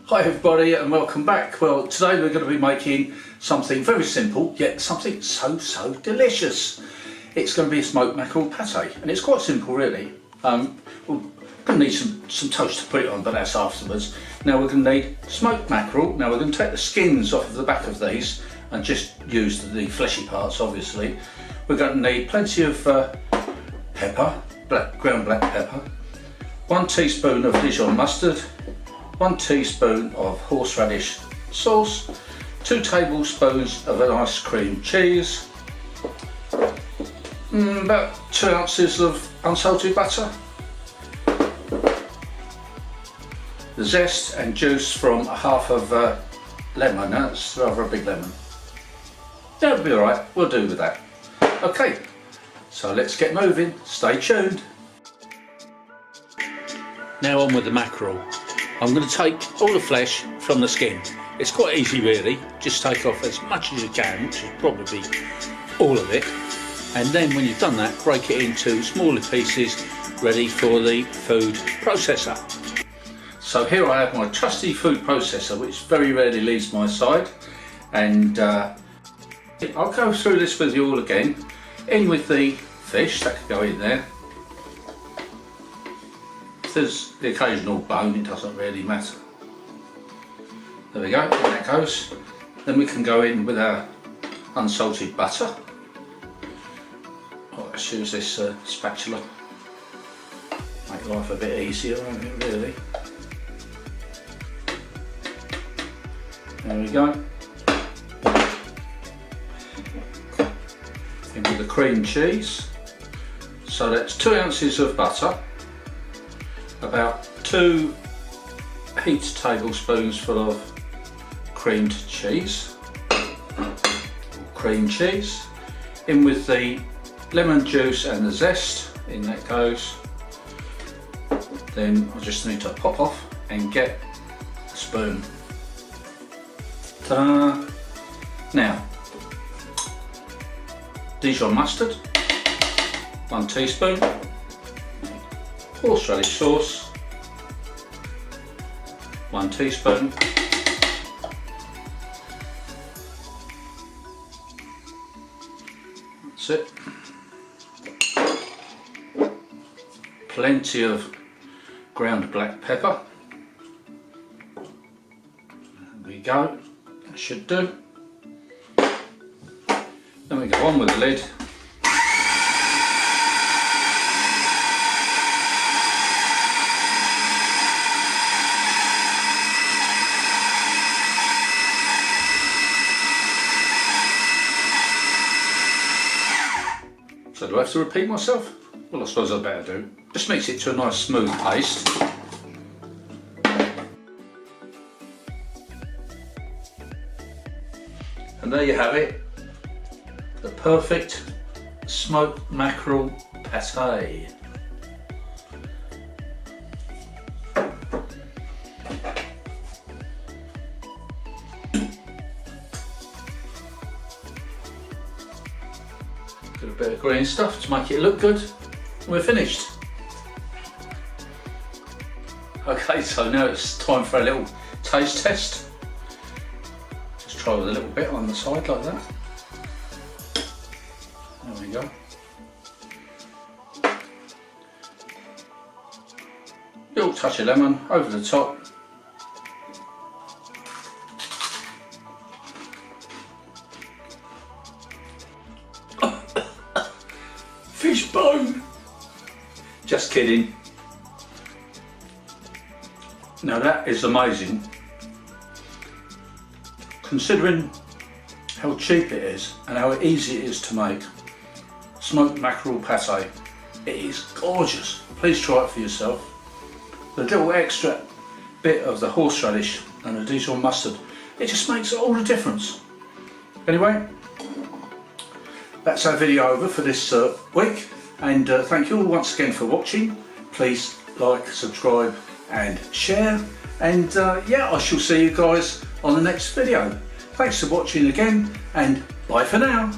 Hi everybody and welcome back. Well, today we're going to be making something very simple yet something so delicious. It's going to be a smoked mackerel pate and it's quite simple really. We're going to need some toast to put it on, but that's afterwards. Now we're going to need smoked mackerel. Now we're going to take the skins off of the back of these and just use the fleshy parts obviously. We're going to need plenty of pepper, ground black pepper, 1 teaspoon of Dijon mustard, 1 teaspoon of horseradish sauce, 2 tablespoons of an ice cream cheese, about 2 ounces of unsalted butter, the zest and juice from half of a lemon. That's rather a big lemon. That'll be alright, we'll do with that. Okay, so let's get moving, stay tuned. Now on with the mackerel. I'm going to take all the flesh from the skin. It's quite easy really, just take off as much as you can, which is probably all of it, and then when you've done that, break it into smaller pieces ready for the food processor. So here I have my trusty food processor, which very rarely leaves my side, and I'll go through this with you all again. In with the fish, that could go in there. If there's the occasional bone, it doesn't really matter. There we go, in that goes. Then we can go in with our unsalted butter. Oh, let's use this spatula. Make life a bit easier, won't it, really? There we go. In with the cream cheese. So that's 2 ounces of butter, about 2 heaped tablespoons full of creamed cheese, cream cheese. In with the lemon juice and the zest, in that goes. Then I just need to pop off and get a spoon. Ta-da! Now, Dijon mustard, 1 teaspoon, horseradish sauce, 1 teaspoon, that's it, plenty of ground black pepper, there we go, that should do. Then we go on with the lid. So do I have to repeat myself? Well, I suppose I better do. Just mix it to a nice smooth paste. And there you have it. The perfect smoked mackerel pate. Got a bit of green stuff to make it look good. We're finished. Okay, so now it's time for a little taste test. Just try with a little bit on the side like that. There we go. Little touch of lemon over the top. Fish bone! Just kidding. Now that is amazing. Considering how cheap it is and how easy it is to make. Smoked mackerel pate. It is gorgeous. Please try it for yourself. The little extra bit of the horseradish and the Dijon mustard, it just makes all the difference. Anyway, that's our video over for this week, and thank you all once again for watching. Please like, subscribe and share, and yeah, I shall see you guys on the next video. Thanks for watching again, and bye for now.